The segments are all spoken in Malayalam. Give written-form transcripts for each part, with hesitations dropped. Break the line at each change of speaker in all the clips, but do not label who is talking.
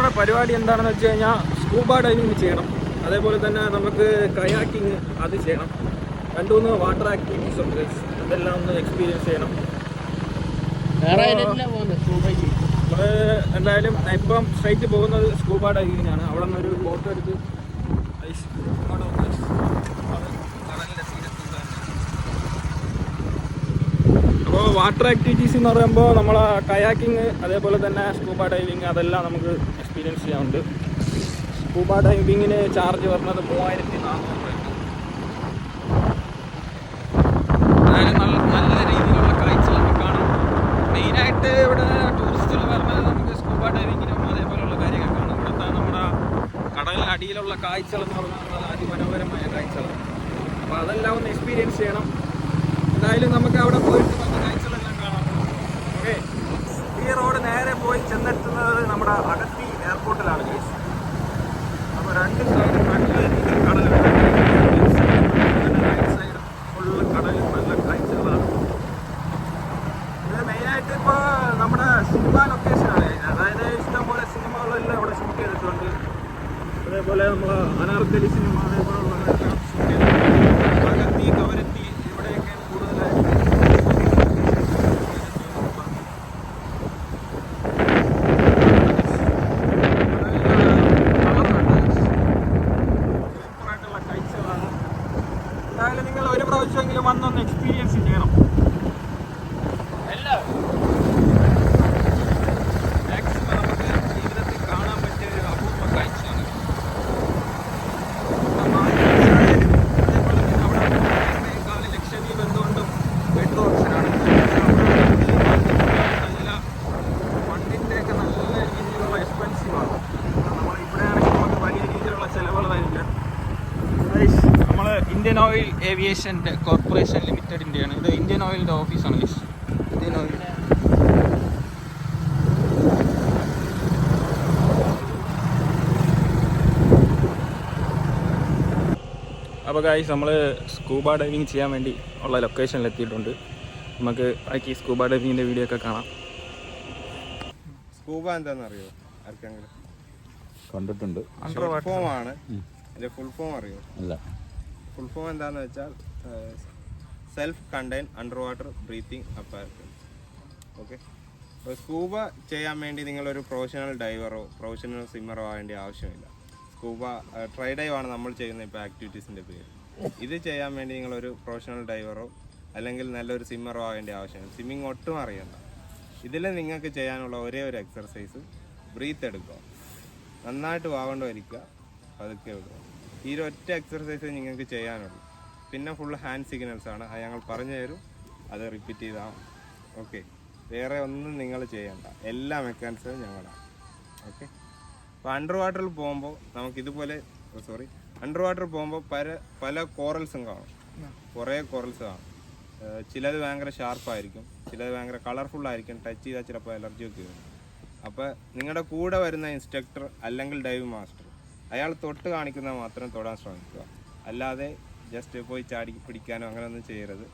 നമ്മുടെ പരിപാടി എന്താണെന്ന് വെച്ച് കഴിഞ്ഞാൽ സ്കൂബ ഡൈവിങ് ചെയ്യണം, അതേപോലെ തന്നെ നമുക്ക് കയാക്കിങ് അത് ചെയ്യണം, 2-3 വാട്ടർ ആക്ടിവിറ്റീസ് ഉണ്ട്, അതെല്ലാം ഒന്ന് എക്സ്പീരിയൻസ് ചെയ്യണം. നമ്മൾ എന്തായാലും ഇപ്പം സ്ട്രൈറ്റ് പോകുന്നത് സ്കൂബ ഡൈവിങ്ങിനാണ്. അവിടെ നിന്ന് ഒരു ബോട്ട് എടുത്ത് അപ്പോൾ വാട്ടർ ആക്ടിവിറ്റീസ് എന്ന് പറയുമ്പോൾ നമ്മളെ കയാക്കിങ് അതേപോലെ തന്നെ സ്കൂബ ഡൈവിങ് അതെല്ലാം നമുക്ക് എക്സ്പീരിയൻസ് ചെയ്യാനുണ്ട്. സ്കൂബ ഡൈവിങ്ങിന് ചാർജ് വരുന്നത് 3400 രൂപ. അതായത് നല്ല രീതിയിലുള്ള കാഴ്ചകളൊക്കെ കാണാം. മെയിനായിട്ട് ഇവിടെ ടൂറിസ്റ്റുകൾ വരുന്നത് നമുക്ക് സ്കൂബ ഡൈവിങ്ങിനും അതേപോലെയുള്ള കാര്യങ്ങൾ കാണാം. ഇവിടുത്തെ നമ്മുടെ കടലിനടിയിലുള്ള കാഴ്ചകളെന്ന് പറഞ്ഞാൽ അതിമനോഹരമായ കാഴ്ചകളാണ്. അപ്പോൾ അതെല്ലാം ഒന്ന് എക്സ്പീരിയൻസ് ചെയ്യണം. എന്തായാലും നമുക്ക് അവിടെ പോയിട്ട് നല്ല കാഴ്ചകളെല്ലാം കാണാം. ഓക്കെ, ഈ റോഡ് നേരെ പോയി ചെന്നെത്തുന്നത് നമ്മുടെ അഗത്തി എയർപോർട്ടിലാണ് ഗൈസ്. അപ്പോൾ 2 സൈഡും നല്ല രീതിയിൽ കടലുണ്ട്. റൈറ്റ് സൈഡും ഫുള്ള് കടലും നല്ല കാഴ്ചകളാണ്. ഇത് മെയിനായിട്ട് ഇപ്പോൾ നമ്മുടെ സിനിമ ലൊക്കേഷനാണ്. അതായത് ഇഷ്ടംപോലെ സിനിമകളെല്ലാം ഇവിടെ ഷൂട്ട് ചെയ്തിട്ടുണ്ട്. അതേപോലെ നമ്മൾ അനാർക്കലി സിനിമ അതേപോലെയുള്ളതെല്ലാം ഷൂട്ട് ചെയ്തിട്ടുണ്ട്. അഗത്തി, കവരത്തി ഇവിടെയൊക്കെ കൂടുതലായിട്ട് സൂപ്പറായിട്ടുള്ള കാഴ്ചകളാണ്. എന്തായാലും നിങ്ങൾ ഒരു പ്രാവശ്യമെങ്കിലും വന്നൊന്ന് എക്സ്പീരിയൻസ് ചെയ്യണം. മാക്സിമം നമുക്ക് ജീവിതത്തിൽ കാണാൻ പറ്റിയ ഒരു അപൂർവ കാഴ്ചയാണ്. ലക്ഷദ്വീപ് എന്തുകൊണ്ടും ബെറ്റർ ഓപ്ഷനാണ്. ഫണ്ടിൻ്റെയൊക്കെ നല്ല രീതിയിലുള്ള എക്സ്പെൻസീവാണ്. നമ്മൾ ഇവിടെയാണെങ്കിൽ നമുക്ക് വലിയ രീതിയിലുള്ള ചിലവുകൾ വരില്ല. നമ്മൾ ഇന്ത്യൻ ഓയിൽ ഏവിയേഷൻ കോർപ്പറേഷൻ ലിമിറ്റഡിൻ്റെയാണ് ഇത്. ഇന്ത്യൻ ഓയിലിൻ്റെ ഓഫീസാണ് ഗൈസ്. ഇന്ത്യൻ ഓയിൽ അപ്പോൾ ഗൈസ് നമ്മൾ സ്കൂബ ഡൈവിങ് ചെയ്യാൻ വേണ്ടി ഉള്ള ലൊക്കേഷനിൽ എത്തിയിട്ടുണ്ട്. നമുക്ക് ബാക്കി സ്കൂബ ഡൈവിങ്ങിൻ്റെ വീഡിയോ ഒക്കെ കാണാം.
സ്കൂബ എന്താണെന്ന് അറിയോ? ആർക്കെങ്കിലും
കണ്ടിട്ടുണ്ട്.
ഫോം ആണ്. അതിൻ്റെ ഫുൾ ഫോം അറിയോ?
അല്ല.
ഫുൾ ഫോം എന്താണെന്ന് വെച്ചാൽ self contain under water breathing apparatus. Okay, അപ്പോൾ സ്കൂബ ചെയ്യാൻ വേണ്ടി നിങ്ങളൊരു പ്രൊഫഷണൽ ഡൈവറോ പ്രൊഫഷണൽ സ്വിമ്മറോ ആവേണ്ട ആവശ്യമില്ല. സ്കൂബ ട്രൈ ഡൈവാണ് നമ്മൾ ചെയ്യുന്ന ഇപ്പോൾ ആക്ടിവിറ്റീസിൻ്റെ പേര്. ഇത് ചെയ്യാൻ വേണ്ടി നിങ്ങളൊരു പ്രൊഫഷണൽ ഡൈവറോ അല്ലെങ്കിൽ നല്ലൊരു സ്വിമ്മറോ ആവേണ്ട ആവശ്യമില്ല. സ്വിമ്മിങ് ഒട്ടും അറിയണ്ട. ഇതിൽ നിങ്ങൾക്ക് ചെയ്യാനുള്ള ഒരേ ഒരു എക്സർസൈസ് ബ്രീത്ത് എടുക്കുക, നന്നായിട്ട് വാഗണ്ട വലിക്കുക, പതുക്കെ വിടുക. ഈ ഒറ്റ എക്സർസൈസ് നിങ്ങൾക്ക് ചെയ്യാനുള്ളൂ. പിന്നെ ഫുൾ ഹാൻഡ് സിഗ്നൽസ് ആണ്. അത് ഞങ്ങൾ പറഞ്ഞു തരും, അത് റിപ്പീറ്റ് ചെയ്താൽ ഓക്കെ. വേറെ ഒന്നും നിങ്ങൾ ചെയ്യണ്ട, എല്ലാ മെക്കാനിസവും ഞങ്ങളാണ്. ഓക്കെ, അപ്പോൾ അണ്ടർ വാട്ടറിൽ പോകുമ്പോൾ നമുക്ക് ഇതുപോലെ അണ്ടർ വാട്ടർ പോകുമ്പോൾ പല കോറൽസും കാണും. കുറേ കോറൽസ് കാണും. ചിലത് ഭയങ്കര ഷാർപ്പായിരിക്കും, ചിലത് ഭയങ്കര കളർഫുള്ളായിരിക്കും. ടച്ച് ചെയ്താൽ ചിലപ്പോൾ അലർജിയൊക്കെ വരും. അപ്പോൾ നിങ്ങളുടെ കൂടെ വരുന്ന ഇൻസ്ട്രക്ടർ അല്ലെങ്കിൽ ഡൈവ് മാസ്റ്റർ അയാൾ തൊട്ട് കാണിക്കുന്നത് മാത്രം തൊടാൻ ശ്രമിക്കുക. അല്ലാതെ ജസ്റ്റ് പോയി ചാടി പിടിക്കാനോ അങ്ങനെയൊന്നും ചെയ്യരുത്.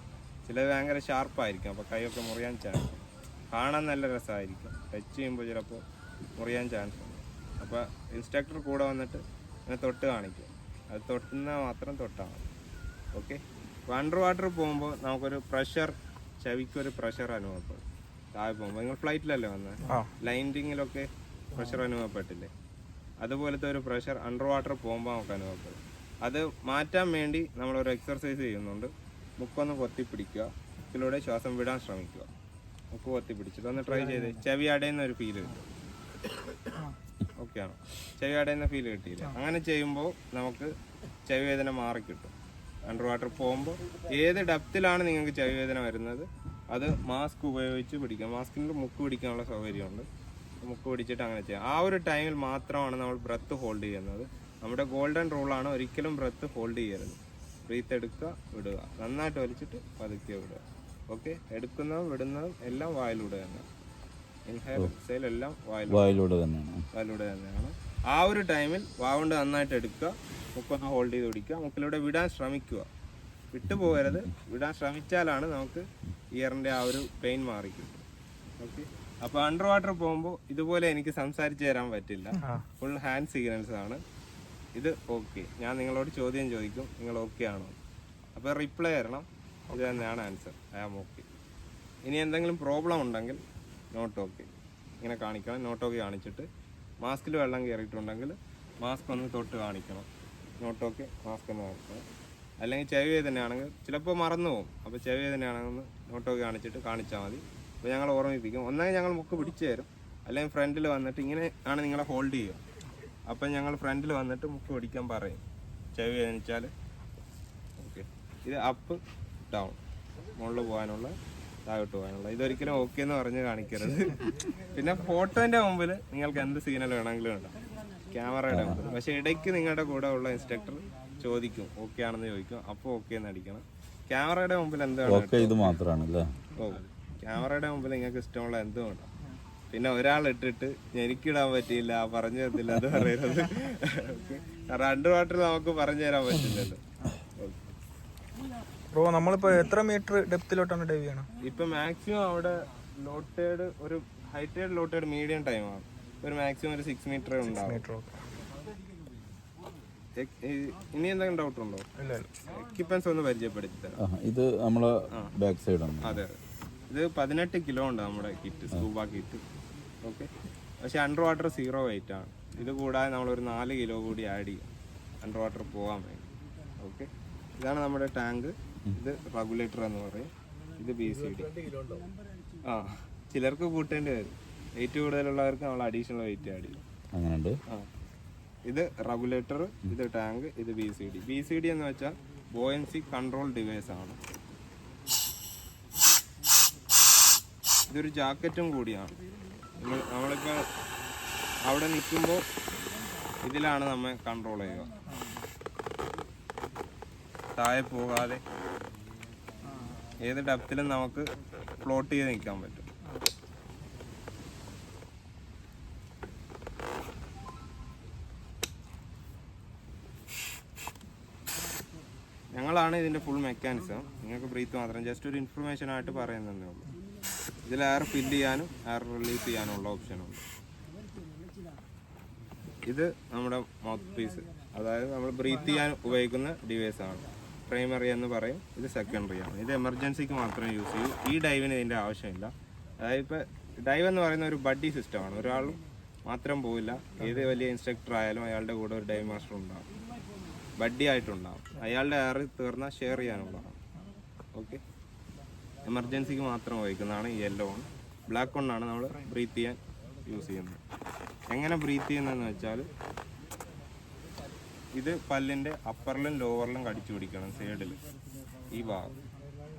ചിലത് ഭയങ്കര ഷാർപ്പായിരിക്കും, അപ്പോൾ കൈയൊക്കെ മുറിയാൻ ചാൻസ് ഉണ്ട്. കാണാൻ നല്ല രസമായിരിക്കും, ടച്ച് ചെയ്യുമ്പോൾ ചിലപ്പോൾ മുറിയാൻ ചാൻസ് ഉണ്ട്. അപ്പോൾ ഇൻസ്ട്രക്ടർ കൂടെ വന്നിട്ട് അങ്ങനെ തൊട്ട് കാണിക്കുക. അത് തൊട്ടുന്ന മാത്രം തൊട്ടാൽ മതി. ഓക്കെ, അപ്പോൾ അണ്ടർ വാട്ടർ പോകുമ്പോൾ നമുക്കൊരു പ്രഷർ, ചെവിക്കൊരു പ്രഷർ അനുഭവപ്പെടും. താഴെ പോകുമ്പോൾ നിങ്ങൾ ഫ്ലൈറ്റിലല്ലേ വന്നത്, ലൈൻഡിങ്ങിലൊക്കെ പ്രഷർ അനുഭവപ്പെട്ടില്ലേ? അതുപോലത്തെ ഒരു പ്രഷർ അണ്ടർ വാട്ടർ പോകുമ്പോൾ നമുക്ക് അനുഭവപ്പെടും. അത് മാറ്റാൻ വേണ്ടി നമ്മളൊരു എക്സർസൈസ് ചെയ്യുന്നുണ്ട്. മുക്കൊന്ന് പൊത്തിപ്പിടിക്കുക, ഇതിലൂടെ ശ്വാസം വിടാൻ ശ്രമിക്കുക. മുക്ക് പൊത്തിപ്പിടിച്ചിട്ട് ഒന്ന് ട്രൈ ചെയ്ത് ചെവി അടയുന്ന ഒരു ഫീൽ കിട്ടും. ഓക്കെ ആണോ? ചെവി അടയുന്ന ഫീൽ കിട്ടിയില്ല? അങ്ങനെ ചെയ്യുമ്പോൾ നമുക്ക് ചെവി വേദന മാറിക്കിട്ടും. അണ്ടർ വാട്ടർ പോകുമ്പോൾ ഏത് ഡെപ്തിലാണ് നിങ്ങൾക്ക് ചെവി വേദന വരുന്നത് അത് മാസ്ക് ഉപയോഗിച്ച് പിടിക്കാം. മാസ്കിൻ്റെ മുക്ക് പിടിക്കാനുള്ള സൗകര്യമുണ്ട്. മുക്ക് പിടിച്ചിട്ട് അങ്ങനെ ചെയ്യാം. ആ ഒരു ടൈമിൽ മാത്രമാണ് നമ്മൾ ബ്രത്ത് ഹോൾഡ് ചെയ്യുന്നത്. നമ്മുടെ ഗോൾഡൻ റൂളാണ്, ഒരിക്കലും ബ്രത്ത് ഹോൾഡ് ചെയ്യരുത്. ബ്രീത്ത് എടുക്കുക, വിടുക, നന്നായിട്ട് വലിച്ചിട്ട് പതുക്കെ വിടുക. ഓക്കെ, എടുക്കുന്നതും വിടുന്നതും എല്ലാം വായിലൂടെ തന്നെ. ഇൻഹൈൽ എക്സൈൽ എല്ലാം വായിലൂടെ തന്നെയാണ്. ആ ഒരു ടൈമിൽ വാവുകൊണ്ട് നന്നായിട്ട് എടുക്കുക, മുക്കൊന്ന് ഹോൾഡ് ചെയ്ത് പിടിക്കുക, മുക്കിലൂടെ വിടാൻ ശ്രമിക്കുക. വിട്ടുപോകരുത്. വിടാൻ ശ്രമിച്ചാലാണ് നമുക്ക് ഇയറിൻ്റെ ആ ഒരു പെയിൻ മാറി കിട്ടും. ഓക്കെ, അപ്പോൾ അണ്ടർ വാട്ടർ പോകുമ്പോൾ ഇതുപോലെ എനിക്ക് സംസാരിച്ച് തരാൻ പറ്റില്ല, ഫുൾ ഹാൻഡ് സിഗ്നൽസ് ആണ്. ഇത് ഓക്കെ, ഞാൻ നിങ്ങളോട് ചോദ്യം ചോദിക്കും, നിങ്ങൾ ഓക്കെ ആണോ? അപ്പോൾ റിപ്ലൈ തരണം, ഇത് തന്നെയാണ് ആൻസർ, ഐ ആം ഓക്കെ. ഇനി എന്തെങ്കിലും പ്രോബ്ലം ഉണ്ടെങ്കിൽ നോട്ട് ഓക്കെ ഇങ്ങനെ കാണിക്കണം. നോട്ട് ഓക്കെ കാണിച്ചിട്ട് മാസ്കിൽ വെള്ളം കയറിയിട്ടുണ്ടെങ്കിൽ മാസ്ക് ഒന്ന് തൊട്ട് കാണിക്കണം, നോട്ട് ഓക്കെ മാസ്ക് ഒന്ന് കാണിക്കണം. അല്ലെങ്കിൽ ചെവി വേദനയാണെങ്കിൽ ചിലപ്പോൾ മറന്നു പോകും, അപ്പോൾ ചെവി വേദനയാണെങ്കിൽ നോട്ട് ഓക്കെ കാണിച്ചിട്ട് കാണിച്ചാൽ മതി. അപ്പോൾ ഞങ്ങൾ ഓർമ്മിപ്പിക്കും. ഒന്നാമത് ഞങ്ങൾ മുക്ക് പിടിച്ചു തരും, അല്ലെങ്കിൽ ഫ്രണ്ടിൽ വന്നിട്ട് ഇങ്ങനെ ആണ് നിങ്ങളെ ഹോൾഡ് ചെയ്യുക. അപ്പം ഞങ്ങൾ ഫ്രണ്ടിൽ വന്നിട്ട് മുക്ക് പിടിക്കാൻ പറയും, ചെവി വേദനിച്ചാൽ. ഓക്കെ, ഇത് അപ്പ് ഡൗൺ, മുകളിൽ പോകാനുള്ള താഴോട്ട് പോകാനുള്ള. ഇതൊരിക്കലും ഓക്കെ എന്ന് പറഞ്ഞ് കാണിക്കരുത്. പിന്നെ ഫോട്ടോൻ്റെ മുമ്പിൽ നിങ്ങൾക്ക് എന്ത് സിഗ്നൽ വേണമെങ്കിലും ഉണ്ടാവും, ക്യാമറയുടെ മുമ്പിൽ. പക്ഷേ ഇടയ്ക്ക് നിങ്ങളുടെ കൂടെ ഉള്ള ഇൻസ്ട്രക്ടർ ചോദിക്കും, ഓക്കെ ആണെന്ന് ചോദിക്കും, അപ്പോൾ ഓക്കെ എന്ന് അടിക്കണം. ക്യാമറയുടെ മുമ്പിൽ എന്താണ്
ഇത് മാത്രമാണല്ലേ?
ഓ, ക്യാമറയുടെ മുമ്പിൽ നിങ്ങൾക്ക് ഇഷ്ടമുള്ള എന്തും ഉണ്ടാവും. പിന്നെ ഒരാൾ ഇട്ടിട്ട് എനിക്കിടാൻ പറ്റിയില്ല, പറഞ്ഞു തരത്തില്ല, അത് പറയരുത്. കാരണം അണ്ടർ വാട്ടർ നമുക്ക് പറഞ്ഞു തരാൻ പറ്റില്ലല്ലോ.
ബ്രോ, നമ്മളിപ്പോ എത്ര മീറ്റർ ഡെപ്തിലോട്ടാണ് ഡൈവ് ചെയ്യണം?
ഇപ്പൊ മാക്സിമം അവിടെ ലോട്ടേഡ് ഒരു ഹൈറ്റേഡ് ലോട്ടേഡ് മീഡിയം ടൈമാണ്. ഒരു മാക്സിമം ഒരു 6 മീറ്റർ ഉണ്ടാവും. ഇനി എന്തെങ്കിലും ഡൗട്ട് ഉണ്ടോ? എക്യുപ്മെന്റ്സ് ഒന്ന് പരിചയപ്പെടുത്തി തരാം.
ഇത് നമ്മളെ ബാക്ക് സൈഡ് ആണ്.
അതെ, ഇത് 18 കിലോ ഉണ്ട് നമ്മുടെ കിറ്റ്, സ്കൂബ കിറ്റ്. ഓക്കെ, പക്ഷെ അണ്ടർ വാട്ടർ 0 വെയിറ്റ് ആണ്. ഇത് കൂടാതെ നമ്മളൊരു 4 കിലോ കൂടി ആഡ് ചെയ്യും അണ്ടർ വാട്ടർ പോകാൻ വേണ്ടി. ഓക്കെ, ഇതാണ് നമ്മുടെ ടാങ്ക്. ഇത് റെഗുലേറ്റർ എന്ന് പറയും. ഇത് BCD. ആ, ചിലർക്ക് കൂട്ടേണ്ടി വരും, വെയിറ്റ് കൂടുതലുള്ളവർക്ക് നമ്മൾ അഡീഷണൽ വെയിറ്റ് ആഡ് ചെയ്യും.
അങ്ങനെയുണ്ട്.
ആ, ഇത് റെഗുലേറ്റർ, ഇത് ടാങ്ക്, ഇത് BCD എന്ന് വെച്ചാൽ ബോയൻസി കൺട്രോൾ ഡിവൈസ് ആണ്. ഇതൊരു ജാക്കറ്റും കൂടിയാണ്. നമ്മളിപ്പോൾ അവിടെ നിൽക്കുമ്പോൾ ഇതിലാണ് നമ്മെ കൺട്രോൾ ചെയ്യുക, താഴെ പോകാതെ ഏത് ഡെപ്തിലും നമുക്ക് ഫ്ലോട്ട് ചെയ്ത് നിൽക്കാൻ പറ്റും. ഞങ്ങളാണ് ഇതിൻ്റെ ഫുൾ മെക്കാനിസം. നിങ്ങൾക്ക് ബ്രീത്ത് മാത്രം ജസ്റ്റ് ഒരു ഇൻഫർമേഷൻ ആയിട്ട് പറയുന്നതേ ഉള്ളൂ. ഇതിൽ എയർ ഫില്ല് ചെയ്യാനും എയർ റിലീസ് ചെയ്യാനുള്ള ഓപ്ഷനുണ്ട്. ഇത് നമ്മുടെ മൗത്ത് പീസ്, അതായത് നമ്മൾ ബ്രീത്ത് ചെയ്യാൻ ഉപയോഗിക്കുന്ന ഡിവൈസ് ആണ്. പ്രൈമറി എന്ന് പറയും, ഇത് സെക്കൻഡറി ആണ്. ഇത് എമർജൻസിക്ക് മാത്രമേ യൂസ് ചെയ്യൂ. ഈ ഡൈവിന് ഇതിൻ്റെ ആവശ്യമില്ല. അതായത് ഇപ്പോൾ ഡൈവ് എന്ന് പറയുന്ന ഒരു ബഡ്ഡി സിസ്റ്റമാണ്. ഒരാൾ മാത്രം പോവില്ല, ഏത് വലിയ ഇൻസ്ട്രക്ടർ ആയാലും അയാളുടെ കൂടെ ഒരു ഡൈവ് മാസ്റ്റർ ഉണ്ടാകും, ബഡ്ഡി ആയിട്ടുണ്ടാകും. അയാളുടെ എയർ തീർന്നാൽ ഷെയർ ചെയ്യാനുള്ളതാണ്. ഓക്കെ, എമർജൻസിക്ക് മാത്രം ഉപയോഗിക്കുന്നതാണ് ഈ യെല്ലോ ഓൺ. ബ്ലാക്ക് ഓണാണ് നമ്മൾ ബ്രീത്ത് ചെയ്യാൻ യൂസ് ചെയ്യുന്നത്. എങ്ങനെ ബ്രീത്ത് ചെയ്യുന്നതെന്ന് വെച്ചാൽ ഇത് പല്ലിൻ്റെ അപ്പറിലും ലോവറിലും കടിച്ചു പിടിക്കണം, സൈഡിൽ ഈ ഭാഗം.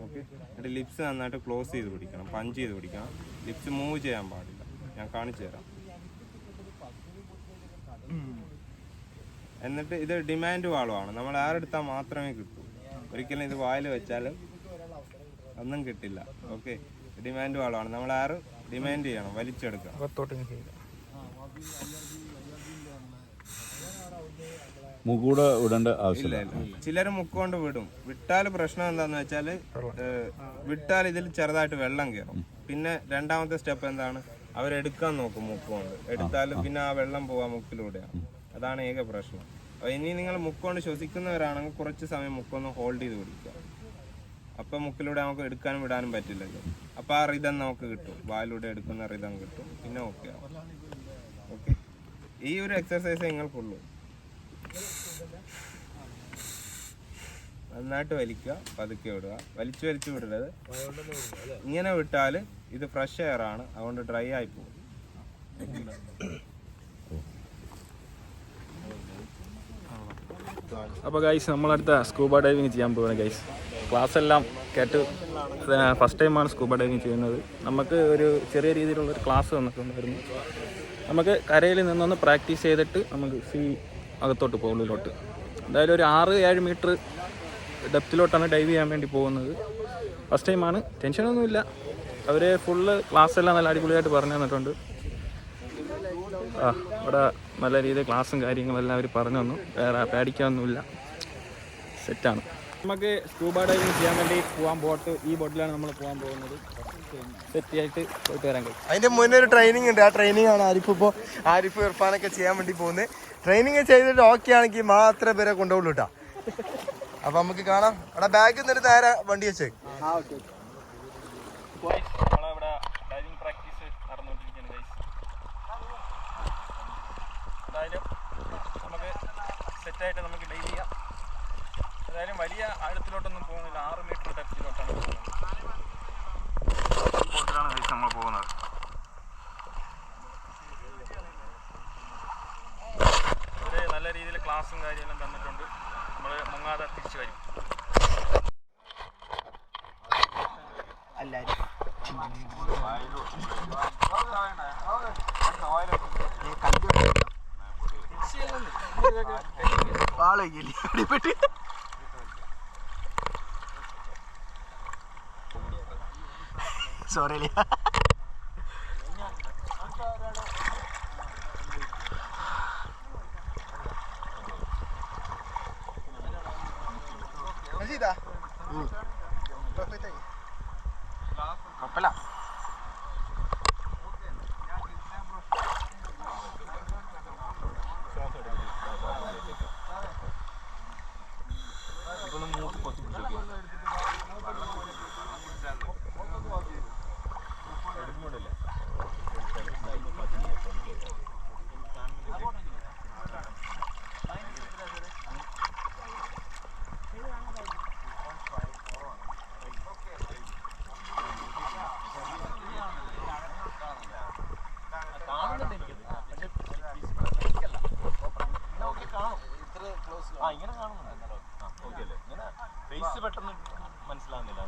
ഓക്കെ, എന്നിട്ട് ലിപ്സ് നന്നായിട്ട് ക്ലോസ് ചെയ്ത് പിടിക്കണം, പഞ്ച് ചെയ്ത് പിടിക്കണം. ലിപ്സ് മൂവ് ചെയ്യാൻ പാടില്ല. ഞാൻ കാണിച്ചു തരാം. എന്നിട്ട് ഇത് ഡിമാൻഡ് വാളുമാണ്. നമ്മൾ ആരെടുത്താൽ മാത്രമേ കിട്ടൂ. ഒരിക്കലും ഇത് വായിൽ വെച്ചാലും ഒന്നും കിട്ടില്ല. ഓക്കെ, ഡിമാൻഡ് വാളാണ്. നമ്മൾ ആറ് ഡിമാൻഡ് ചെയ്യണം, വലിച്ചെടുക്കണം.
മുക്കൂടെ വിടേണ്ട ആവശ്യമില്ല.
ചിലർ മുക്കൊണ്ട് വിടും. വിട്ടാൽ പ്രശ്നം എന്താന്ന് വെച്ചാല് വിട്ടാൽ ഇതിൽ ചെറുതായിട്ട് വെള്ളം കയറും. പിന്നെ രണ്ടാമത്തെ സ്റ്റെപ്പ് എന്താണ്, അവരെടുക്കാൻ നോക്കും മുക്കൊണ്ട്. എടുത്താലും പിന്നെ ആ വെള്ളം പോവാൻ മുക്കിലൂടെയാണ്. അതാണ് ഏക പ്രശ്നം. അപ്പോൾ ഇനി നിങ്ങൾ മുക്കൊണ്ട് ശ്വസിക്കുന്നവരാണെങ്കിൽ കുറച്ച് സമയം മുക്കൊന്ന് ഹോൾഡ് ചെയ്ത് പിടിക്കുക. അപ്പം മുക്കിലൂടെ നമുക്ക് എടുക്കാനും വിടാനും പറ്റില്ലല്ലോ. അപ്പോൾ ആ റിതം നമുക്ക് കിട്ടും, വായിലൂടെ എടുക്കുന്ന റിതം കിട്ടും. പിന്നെ ഓക്കെ ആവും. ഓക്കെ, ഈ ഒരു എക്സസൈസ് നിങ്ങൾക്കുള്ളൂ. നന്നായിട്ട് വലിക്കുക, പതുക്കെ വിടുക. വലിച്ചു വിടരുത്. ഇങ്ങനെ വിട്ടാൽ ഇത് ഫ്രഷ് എയർ ആണ്, അതുകൊണ്ട് ഡ്രൈ ആയി പോകും.
അപ്പോൾ ഗൈസ്, നമ്മളടുത്ത സ്കൂബ ഡൈവിങ് ചെയ്യാൻ പോകുന്നത് ഗൈസ്. ക്ലാസ് എല്ലാം കേട്ട് ഫസ്റ്റ് ടൈമാണ് സ്കൂബ ഡൈവിങ് ചെയ്യുന്നത്. നമുക്ക് ഒരു ചെറിയ രീതിയിലുള്ളൊരു ക്ലാസ് തന്നിട്ടുണ്ടായിരുന്നു. നമുക്ക് കരയിൽ നിന്നൊന്ന് പ്രാക്ടീസ് ചെയ്തിട്ട് നമുക്ക് അകത്തോട്ട് പോകും, ഉള്ളിലോട്ട്. എന്തായാലും ഒരു 6-7 മീറ്റർ ഡെപ്തിലോട്ടാണ് ഡൈവ് ചെയ്യാൻ വേണ്ടി പോകുന്നത്. ഫസ്റ്റ് ടൈമാണ്, ടെൻഷനൊന്നുമില്ല. അവർ ഫുള്ള് ക്ലാസ് എല്ലാം നല്ല അടിപൊളിയായിട്ട് പറഞ്ഞു തന്നിട്ടുണ്ട്. ഇവിടെ നല്ല രീതിയിൽ ക്ലാസ്സും കാര്യങ്ങളെല്ലാം അവർ പറഞ്ഞു തന്നു. വേറെ പേടിക്കാനൊന്നുമില്ല, സെറ്റാണ്. നമുക്ക് സ്കൂബ ഡൈവിങ് ചെയ്യാൻ വേണ്ടി പോകാൻ ഈ ബോട്ടിലാണ് നമ്മൾ പോകാൻ പോകുന്നത്. സെറ്റ് ആയിട്ട് പോയിട്ട് വരാൻ കഴിയും.
അതിന്റെ മുന്നേ ഒരു ട്രെയിനിങ് ഉണ്ട്. ആ ട്രെയിനിങ് ആണ് ആരിഫ് ഇർഫാനൊക്കെ ചെയ്യാൻ വേണ്ടി പോകുന്നത്. ട്രെയിനിങ് ചെയ്തിട്ട് ഓക്കെ ആണെങ്കിൽ മാത്രമേ പേരെ കൊണ്ടുപോകുള്ളൂ കേട്ടോ. അപ്പൊ നമുക്ക് കാണാം. അവിടെ ബാഗ് എന്നിട്ട് നേരെ വണ്ടി വെച്ചേ.
നമ്മളിവിടെ ഡൈവിംഗ് പ്രാക്ടീസ് നടന്നുകൊണ്ടിരിക്കുകയാണ് ഗൈസ്. എന്തായാലും നമുക്ക് സെറ്റായിട്ട് നമുക്ക് ഡൈവ് ചെയ്യാം. എന്തായാലും വലിയ ആഴത്തിലോട്ടൊന്നും പോകുന്നില്ല. 6 മീറ്റർ ഡെപ്തിലോട്ടാണ് പോകുന്നത്. ബോട്ടിലാണ് ഗൈസ് നമ്മൾ പോകുന്നത്. ഇവര് നല്ല രീതിയിൽ ക്ലാസ്സും കാര്യമെല്ലാം തന്നിട്ടുണ്ട്. നമ്മൾ മുങ്ങാതെ തിരിച്ചു വരും.
സോറി കുഴപ്പമില്ല.
പെട്ടെന്ന് മനസ്സിലാവുന്നില്ല.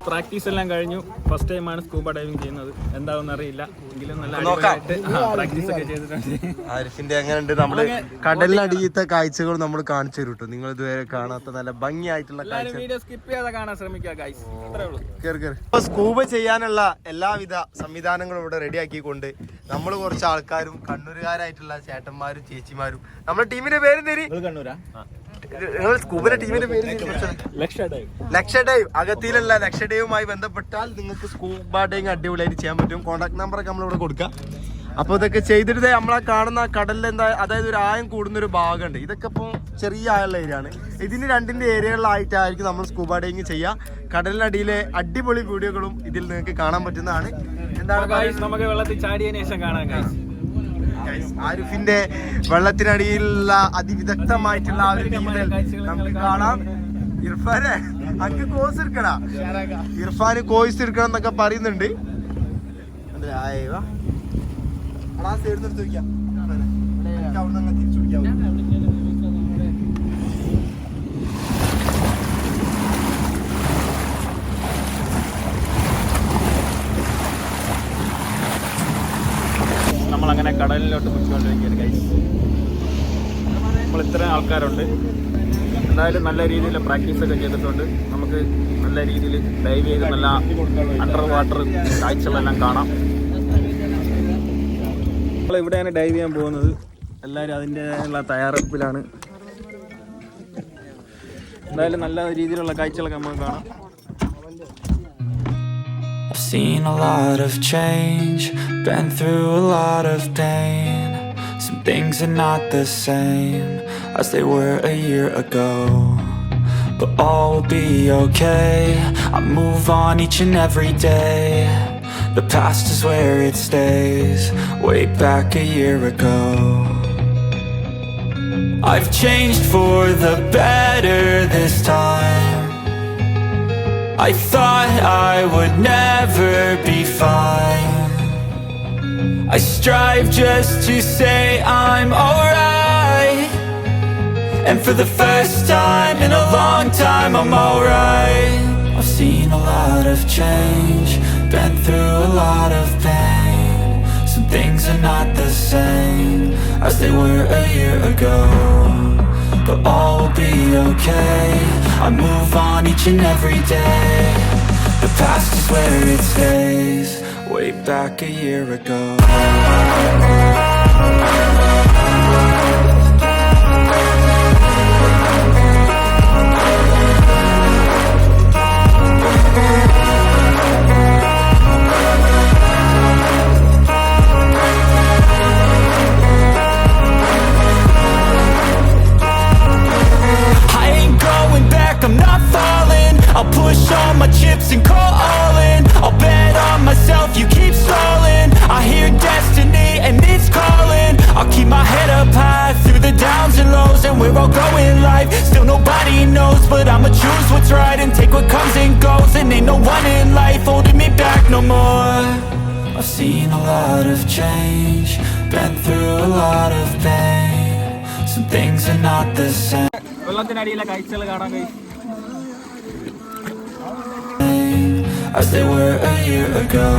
പ്രാക്ടീസ് എല്ലാം കഴിഞ്ഞു. ഫസ്റ്റ് ടൈമാണ് സ്കൂബ ഡൈവിംഗ് ചെയ്യുന്നത്. എന്താണെന്ന് അറിയില്ല, എങ്കിലും നല്ല അടിപൊളിയായിട്ട് പ്രാക്ടീസ് ഒക്കെ ചെയ്തിട്ടുണ്ട്.
ആരിഫിന്റെ എങ്ങനെയുണ്ട്? നമ്മള് കടലിനടിയത്തെ കാഴ്ചകൾ നമ്മൾ കാണിച്ചു തരും കേട്ടോ. നിങ്ങൾ ഇതുവരെ കാണാത്ത നല്ല ഭംഗിയായിട്ടുള്ള കാഴ്ച.
വീഡിയോ സ്കിപ്പ് ചെയ്യാതെ കാണാൻ ശ്രമിക്കുക ഗൈസ്. അത്രേ ഉള്ളൂ.
ഇപ്പൊ സ്കൂബ ചെയ്യാനുള്ള എല്ലാവിധ സംവിധാനങ്ങളും ഇവിടെ റെഡിയാക്കിക്കൊണ്ട് നമ്മൾ കുറച്ച് ആൾക്കാരും കണ്ണൂരുകാരായിട്ടുള്ള ചേട്ടന്മാരും ചേച്ചിമാരും നമ്മുടെ ടീമിന്റെ പേര് തരി.
കണ്ണൂരാ?
സ്കൂബിന്റെ ടീമിന്റെ പേര് ലക്ഷഡൈവ്. അകത്തിയിലുള്ള ലക്ഷഡൈവുമായി ബന്ധപ്പെട്ടാൽ നിങ്ങൾക്ക് സ്കൂബ ഡൈവിംഗ് അടിപൊളിയായിട്ട് ചെയ്യാൻ പറ്റും. കോൺടാക്ട് നമ്പറൊക്കെ നമ്മളിവിടെ കൊടുക്കാം. അപ്പോൾ ഇതൊക്കെ ചെയ്തിട്ട് നമ്മളെ കാണുന്ന കടലിൽ അതായത് ഒരു ആയം കൂടുന്ന ഒരു ഭാഗമുണ്ട്. ഇതൊക്കെ ഇപ്പോൾ ചെറിയ ആയുള്ള ഏരിയ ആണ്. ഇതിന് രണ്ടിന്റെ ഏരിയകളിലായിട്ടായിരിക്കും നമ്മൾ സ്കൂബ ഡൈവിംഗ് ചെയ്യുക. കടലിനടിയിലെ അടിപൊളി വീഡിയോകളും ഇതിൽ നിങ്ങൾക്ക് കാണാൻ പറ്റുന്നതാണ്.
എന്താണ് നമുക്ക് വെള്ളത്തിൽ ചാടിയതിനു ശേഷം കാണാൻ
ആരിഫിന്റെ വെള്ളത്തിനടിയിലുള്ള അതിവിദഗ്ധമായിട്ടുള്ള ആ ഒരു നീന്തൽ നമുക്ക് കാണാം. ഇർഫാനെ അങ്ങ് കോഴ്സ് എടുക്കണ, ഇർഫാന് കോഴ്സ് എടുക്കണം എന്നൊക്കെ പറയുന്നുണ്ട്. തിരിച്ചു പിടിക്കാം.
നമ്മളങ്ങനെ കടലിലോട്ട് പോയിക്കൊണ്ടിരിക്കുകയാണ് ഗൈസ്. നമ്മൾ ഇത്രയും ആൾക്കാരുണ്ട്. എന്തായാലും നല്ല രീതിയിൽ പ്രാക്ടീസൊക്കെ ചെയ്തിട്ടുണ്ട്. നമുക്ക് നല്ല രീതിയിൽ ഡൈവ് ചെയ്ത് നല്ല അണ്ടർ വാട്ടർ കാഴ്ചകളെല്ലാം കാണാം. നമ്മൾ ഇവിടെയാണ് ഡൈവ് ചെയ്യാൻ പോകുന്നത്. എല്ലാവരും അതിൻ്റെതായുള്ള തയ്യാറെടുപ്പിലാണ്. എന്തായാലും നല്ല രീതിയിലുള്ള കാഴ്ചകളൊക്കെ നമുക്ക് കാണാം.
I've seen a lot of change, been through a lot of pain. Some things are not the same as they were a year ago, but all will be okay. I move on each and every day. The past is where it stays, way back a year ago. I've changed for the better this time. I thought I would never be fine. I strive just to say I'm alright, and for the first time in a long time I'm alright. I've seen a lot of change, been through a lot of pain. Some things are not the same as they were a year ago, but all will be okay. I move on each and every day. The past is where it stays, way back a year ago. I'm not falling. I'll push all my chips and call all in. I'll bet on myself, you keep stalling. I hear destiny and it's calling. I'll keep my head up high through the downs and lows, and we're all going life. Still nobody knows, but I'ma choose what's right and take what comes and goes. And ain't no one in life holding me back no more. I've seen a lot of change, been through a lot of pain. Some things are not the same
വെള്ളത്തിനടിയിലെ കാഴ്ചകൾ കാണാൻ കഴിയും.
as they were a year ago,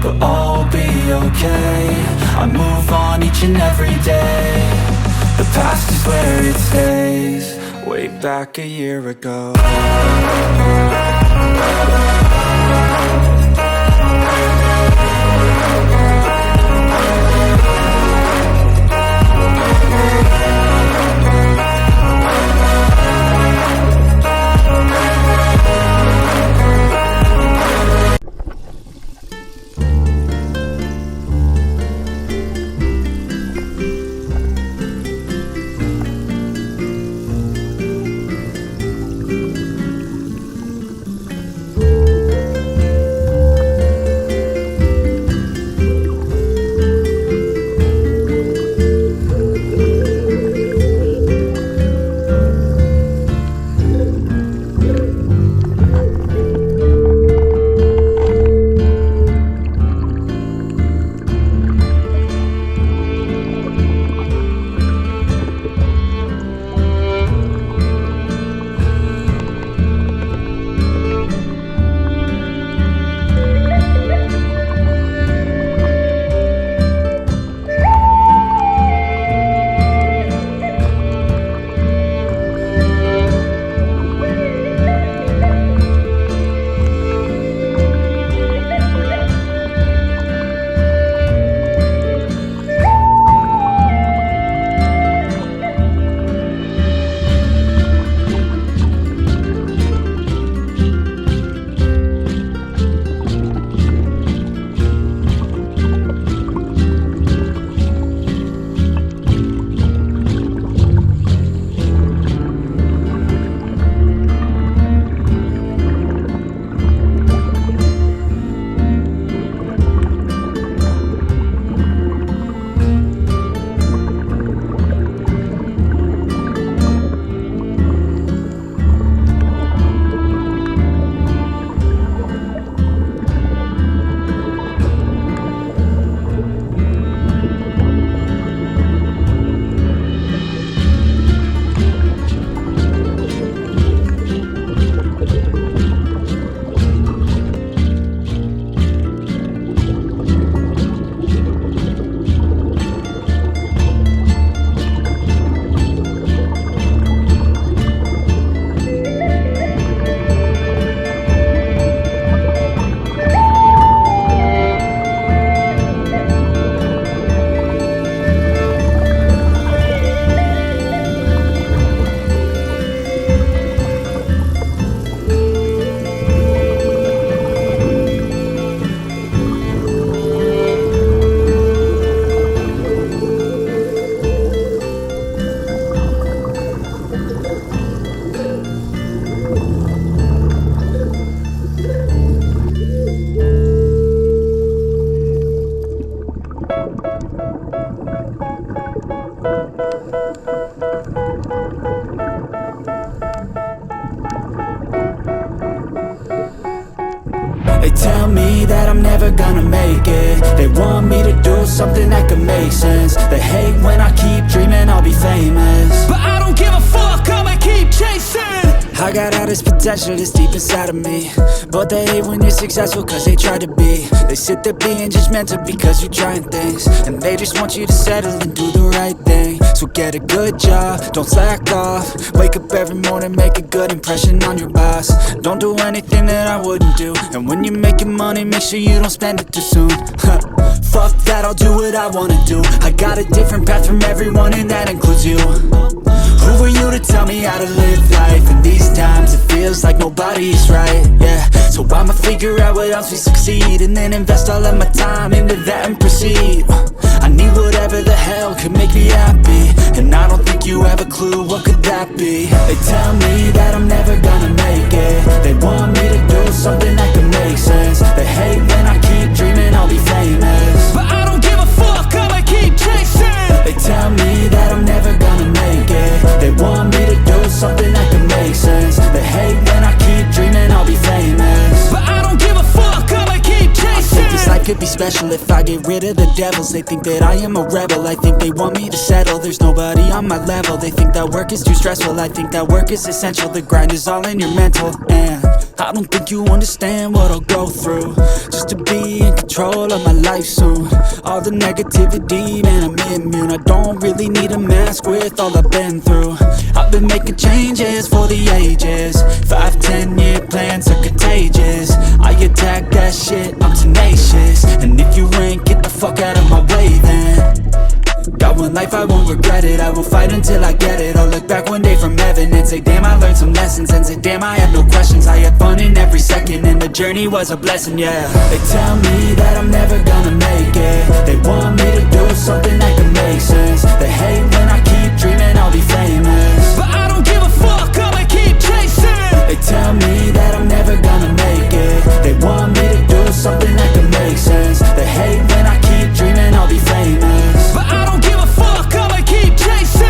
but all will be okay. I move on each and every day. The past is where it stays, way back a year ago. tell me that I'm never gonna make it. They want me to do something that could make sense. They hate when I keep dreaming I'll be famous, but I don't give a fuck, I'ma keep chasing. I got all this potential that's deep inside of me, but they hate when you're successful cause they try to be. They sit there being judgmental because you're trying things, and they just want you to settle and do the right thing. So get a good job, don't slack off. Wake up every morning, make a good impression on your boss. Don't do anything that I wouldn't do, and when you're making money, make sure you don't spend it too soon. Fuck that, I'll do what I wanna do. I got a different path from everyone and that includes you. Who are you to tell me how to live life? In these times it feels like nobody's right, yeah. So I'ma figure out what else we succeed, and then invest all of my time into that and proceed. I need whatever the hell could make me happy, and I don't think you have a clue what could that be. They tell me that I'm never gonna make it. They want me to do something that could make sense. They hate when I keep dreaming I'll be famous, but I don't give a fuck, I'ma keep chasing. They tell me that I'm never gonna make it. They want me to do something that could make sense. They hate when I keep dreaming I'll be famous, but I don't give a fuck, I'ma keep chasing. I think this life could be special if I get rid of the devils. They think that I am a rebel, I think they want me to settle. There's nobody on my level. They think that work is too stressful, I think that work is essential. The grind is all in your mental, and I don't think you understand what I'll go through just to be in control of my life soon. All the negativity, man, I'm immune. I don't really need a mask with all I've been through. I've been making changes for the ages. 5-10-year plans are contagious. I attack that shit, I'm tenacious. And if you ain't, get the fuck out of my way then. Got one life, I won't regret it. I will fight until I get it. I'll look back one day from heaven and say, damn, I learned some lessons. And say, damn, I have no questions. I had fun in every second, and the journey was a blessing, yeah. They tell me that I'm never gonna make it. They want me to do something that can make sense. They hate when I keep dreaming I'll be famous, but I don't give a fuck, I'ma keep chasing. They tell me that I'm never gonna make it. They want me to do something that can make sense. They hate when I keep dreaming I'll be famous, but I don't give a fuck, I'ma keep chasing.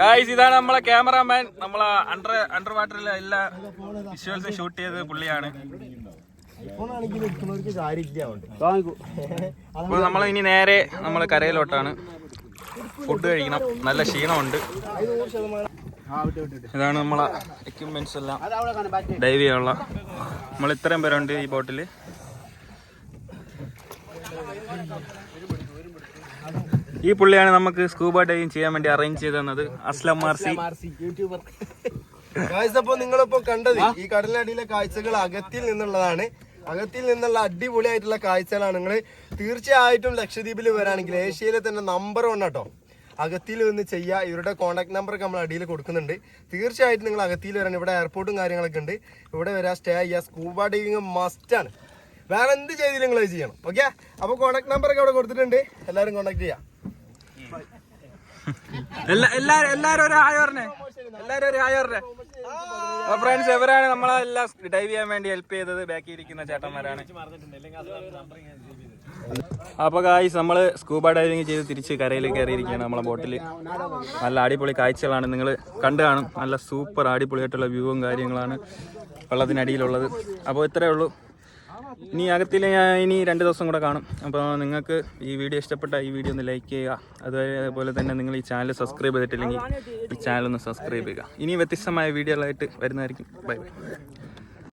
Guys ഇതാണ് നമ്മളെ ക്യാമറാമാൻ. നമ്മളെ അണ്ടർ വാട്ടറിലെ എല്ലാ വിഷ്വൽസും ഷൂട്ട് ചെയ്തത് പുള്ളിയാണ്. അപ്പോൾ നമ്മൾ ഇനി നേരെ നമ്മൾ കരയിലോട്ടാണ്. ഫുഡ് കഴിക്കണം, നല്ല ക്ഷീണമുണ്ട്. ഇതാണ് നമ്മളെ എക്യുപ്മെന്റ്സ് എല്ലാം ഡൈവ് ചെയ്യാനുള്ള. നമ്മൾ ഇത്രയും പേരുണ്ട് ഈ ബോട്ടിൽ. ഈ പുള്ളിയാണ് നമുക്ക് സ്കൂബ ഡൈവിങ് ചെയ്യാൻ വേണ്ടി അറേഞ്ച് ചെയ്ത് തന്നത്, അസ്ലം മാർസി.
അപ്പൊ നിങ്ങളിപ്പോ കണ്ടത് ഈ കടലിനടിയിലെ കാഴ്ചകൾ അകത്തിൽ നിന്നുള്ളതാണ്. അകത്തിൽ നിന്നുള്ള അടിപൊളിയായിട്ടുള്ള കാഴ്ചകളാണ്. നിങ്ങൾ തീർച്ചയായിട്ടും ലക്ഷദ്വീപിൽ വരാണെങ്കിൽ ഏഷ്യയിലെ തന്നെ നമ്പർ 1 കേട്ടോ. അകത്തിൽ നിന്ന് ചെയ്യുക. ഇവരുടെ കോൺടാക്ട് നമ്പറൊക്കെ നമ്മൾ അടിയിൽ കൊടുക്കുന്നുണ്ട്. തീർച്ചയായിട്ടും നിങ്ങൾ അകത്തിൽ വരാൻ. ഇവിടെ എയർപോർട്ടും കാര്യങ്ങളൊക്കെ ഉണ്ട്. ഇവിടെ വരാൻ, സ്റ്റേ ചെയ്യുക. സ്കൂബ ഡൈവിങ് മസ്റ്റാണ്. വേറെ എന്ത് ചെയ്തില്ല നിങ്ങൾ അത് ചെയ്യണം. ഓക്കെ, അപ്പോൾ കോൺടാക്ട് നമ്പറൊക്കെ അവിടെ കൊടുത്തിട്ടുണ്ട്. എല്ലാവരും കോൺടാക്ട് ചെയ്യാം.
എല്ലാരും ഒരു ഹായ് പറഞ്ഞേ. എല്ലാരും ഒരു ഹായ് പറഞ്ഞേ. ഫ്രണ്ട്സ്, ഇവരാണ് നമ്മളെല്ലാം ഡൈവ് ചെയ്യാൻ വേണ്ടി ഹെൽപ്പ് ചെയ്തത്. ബാക്കി ഇരിക്കുന്ന ചേട്ടന്മാരാണ്. അപ്പൊ ഗായ്സ്, നമ്മള് സ്കൂബ ഡൈവിങ് ചെയ്ത് തിരിച്ച് കരയിൽ കയറിയിരിക്കുകയാണ്. നമ്മളെ ബോട്ടിൽ നല്ല അടിപൊളി കാഴ്ചകളാണ് നിങ്ങൾ കണ്ടു കാണും. നല്ല സൂപ്പർ അടിപൊളിയായിട്ടുള്ള വ്യൂവും കാര്യങ്ങളാണ് വെള്ളത്തിനടിയിലുള്ളത്. അപ്പോൾ ഇത്രയേ ഉള്ളൂ. ഇനി അകത്തിൽ ഞാൻ ഇനി 2 ദിവസം കൂടെ കാണും. അപ്പോൾ നിങ്ങൾക്ക് ഈ വീഡിയോ ഇഷ്ടപ്പെട്ട ഈ വീഡിയോ ഒന്ന് ലൈക്ക് ചെയ്യുക. അതുപോലെ തന്നെ നിങ്ങൾ ഈ ചാനൽ സബ്സ്ക്രൈബ് ചെയ്തിട്ടില്ലെങ്കിൽ ഈ ചാനൽ ഒന്ന് സബ്സ്ക്രൈബ് ചെയ്യുക. ഇനി വ്യത്യസ്തമായ വീഡിയോകളായിട്ട് വരുന്നതായിരിക്കും. Bye bye.